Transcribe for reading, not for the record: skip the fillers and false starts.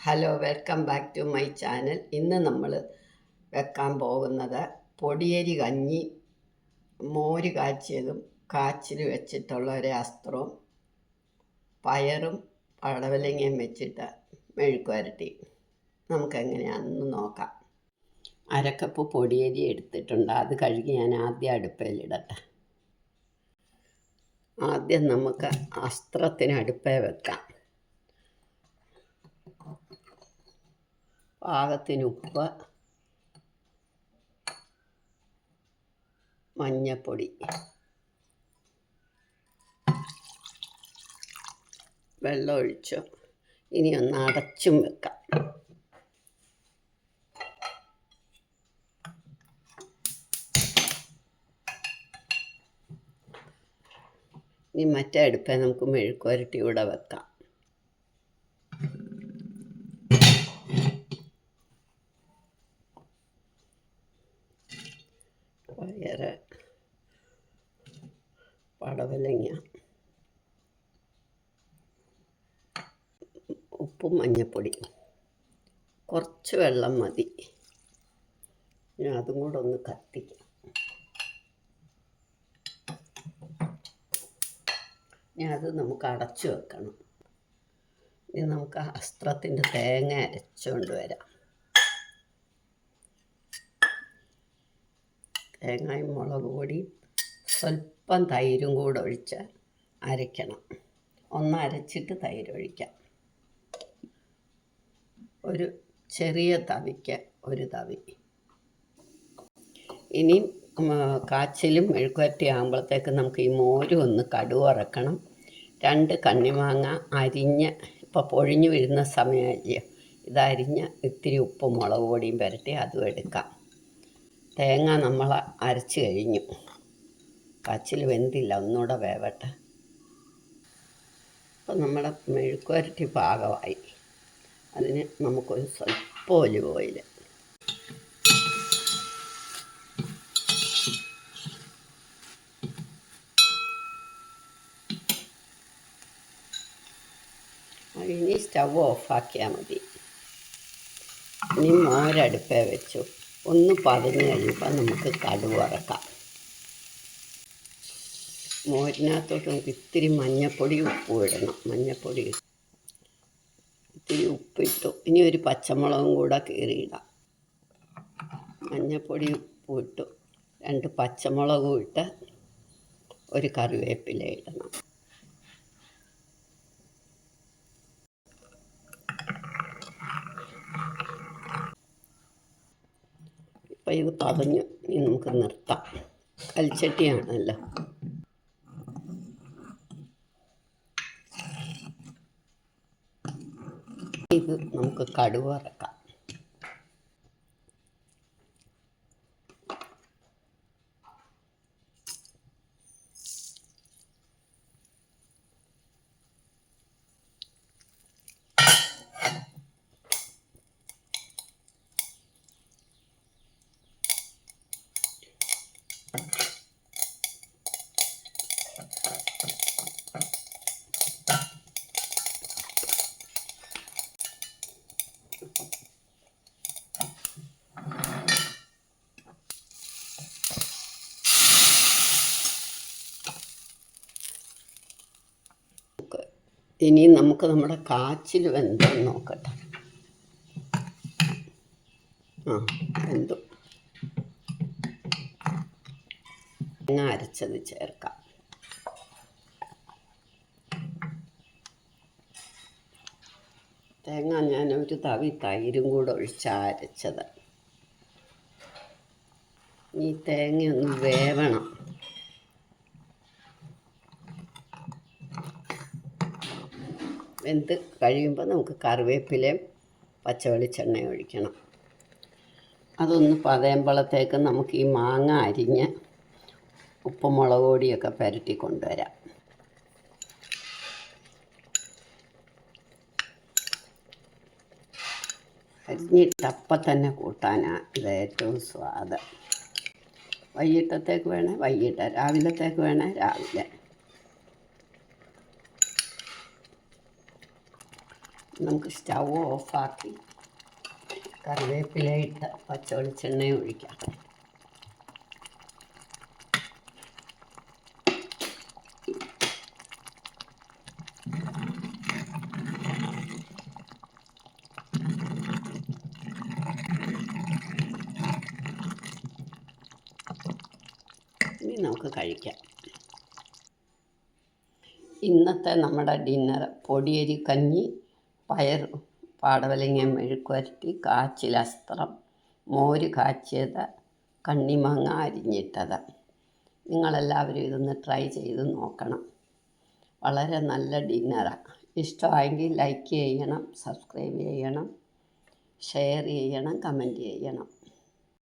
Hello, welcome back to my channel. ഇന്ന് നമ്മൾ വെക്കാൻ പോകുന്നത് പൊടിയരി കഞ്ഞി, മോര് കാച്ചിയതും കാച്ചിൽ വെച്ചിട്ടുള്ള ഒരു അസ്ത്രവും പയറും പടവലങ്ങയും വെച്ചിട്ട് മെഴുക്ക് വരട്ടി. നമുക്കെങ്ങനെയാണെന്ന് നോക്കാം. അരക്കപ്പ് പൊടിയരി എടുത്തിട്ടുണ്ട്. അത് കഴുകി ഞാൻ ആദ്യം അടുപ്പയിലിടട്ടെ. ആദ്യം നമുക്ക് അസ്ത്രത്തിന് അടുപ്പേ വെക്കാം. പാകത്തിന് ഉപ്പ്, മഞ്ഞപ്പൊടി, വെള്ളം ഒഴിച്ചു. ഇനി ഒന്ന് അടച്ചും വെക്കാം. ഇനി മറ്റേ അടുപ്പേ നമുക്ക് മെഴുക്ക് വരട്ടി കൂടെ വെക്കാം. പയറ്, പടവലങ്ങ, ഉപ്പും മഞ്ഞപ്പൊടി, കുറച്ച് വെള്ളം മതി. ഞാൻ അതും കൂടെ ഒന്ന് കത്തിക്കാം. ഇനി അത് നമുക്ക് അടച്ചു വെക്കണം. ഇനി നമുക്ക് അസ്ത്രത്തിൻ്റെ തേങ്ങ അരച്ചുകൊണ്ട് വരാം. തേങ്ങയും മുളക് പൊടിയും സ്വല്പം തൈരും കൂടെ ഒഴിച്ച് അരയ്ക്കണം. ഒന്ന് അരച്ചിട്ട് തൈര് ഒഴിക്കാം. ഒരു ചെറിയ തവിക്ക് ഒരു തവി. ഇനി കാച്ചിലും മെഴുക്കുവരട്ടി ആകുമ്പോഴത്തേക്ക് നമുക്ക് ഈ മോരും ഒന്ന് കടുക് വറക്കണം. 2 കണ്ണിമാങ്ങ അരിഞ്ഞ്, ഇപ്പോൾ പൊഴിഞ്ഞു വീഴുന്ന സമയമല്ലേ, ഇതരിഞ്ഞ് ഇത്തിരി ഉപ്പും മുളക് പൊടിയും പുരട്ടി അതും എടുക്കാം. തേങ്ങ നമ്മൾ അരച്ച് കഴിഞ്ഞു. കാച്ചിൽ വെന്തില്ല, ഒന്നുകൂടെ വേവട്ടെ. അപ്പം നമ്മുടെ മെഴുക്ക് വരട്ടി പാകമായി. അതിന് നമുക്കൊരു സ്വല്പം ഒലിവ് ഓയിൽ. ഇനി സ്റ്റവ് ഓഫാക്കിയാൽ മതി. ഇനി മോരടുപ്പേ വെച്ചു. ഒന്ന് പതഞ്ഞ് കഴിയുമ്പോൾ നമുക്ക് കടുക് വറക്കാം. മോരിനകത്തോട്ട് നമുക്ക് ഇത്തിരി മഞ്ഞപ്പൊടി ഉപ്പും ഇടണം. മഞ്ഞപ്പൊടി ഇത്തിരി ഉപ്പിട്ടു. ഇനി ഒരു പച്ചമുളകും കൂടെ കീറിയിടാം. മഞ്ഞപ്പൊടി ഉപ്പും ഇട്ടു. 2 പച്ചമുളകും ഇട്ട് ഒരു കറിവേപ്പില ഇടണം. അപ്പം ഇത് പതഞ്ഞു. ഇനി നമുക്ക് നിർത്താം. കൽച്ചട്ടിയാണല്ലോ. ഇത് നമുക്ക് കടുക് വറക്കാം. ഇനി നമുക്ക് നമ്മുടെ കാച്ചിൽ വെന്തോന്ന് നോക്കട്ടെ. വെന്തു. തേങ്ങ അരച്ചത് ചേർക്കാം. തേങ്ങ ഞാൻ ഒരു തവി തൈരും കൂടെ ഒഴിച്ചാണ് അരച്ചത്. ഈ തേങ്ങയൊന്ന് വേവണം. വെന്ത് കഴിയുമ്പോൾ നമുക്ക് കറിവേപ്പിലയും പച്ചവെളിച്ചെണ്ണയും ഒഴിക്കണം. അതൊന്ന് പതയുമ്പോഴത്തേക്ക് നമുക്ക് ഈ മാങ്ങ അരിഞ്ഞ് ഉപ്പും മുളക് പൊടിയൊക്കെ പുരട്ടി കൊണ്ടുവരാം. അരിഞ്ഞിട്ടപ്പം തന്നെ കൂട്ടാനാണ് ഇത് ഏറ്റവും സ്വാദ്. വൈകിട്ടത്തേക്ക് വേണേൽ വൈകിട്ട്, രാവിലത്തേക്ക് വേണേൽ രാവിലെ. നമുക്ക് സ്റ്റൗ ഓഫാക്കി കറിവേപ്പില ഇട്ട് പച്ച വെളിച്ചെണ്ണ ഒഴിക്കാം. ഇനി നമുക്ക് കഴിക്കാം. ഇന്നത്തെ നമ്മുടെ ഡിന്നർ പൊടിയരി കഞ്ഞി, പയർ പാടവലങ്ങ മെഴുക്കുവരട്ടി, കാച്ചിലസ്ത്രം, മോര് കാച്ചിയത്, കണ്ണിമാങ്ങ അരിഞ്ഞിട്ടത്. നിങ്ങളെല്ലാവരും ഇതൊന്ന് ട്രൈ ചെയ്ത് നോക്കണം. വളരെ നല്ല ഡിന്നറാണ്. ഇഷ്ടമായെങ്കിൽ ലൈക്ക് ചെയ്യണം, സബ്സ്ക്രൈബ് ചെയ്യണം, ഷെയർ ചെയ്യണം, കമൻറ്റ് ചെയ്യണം.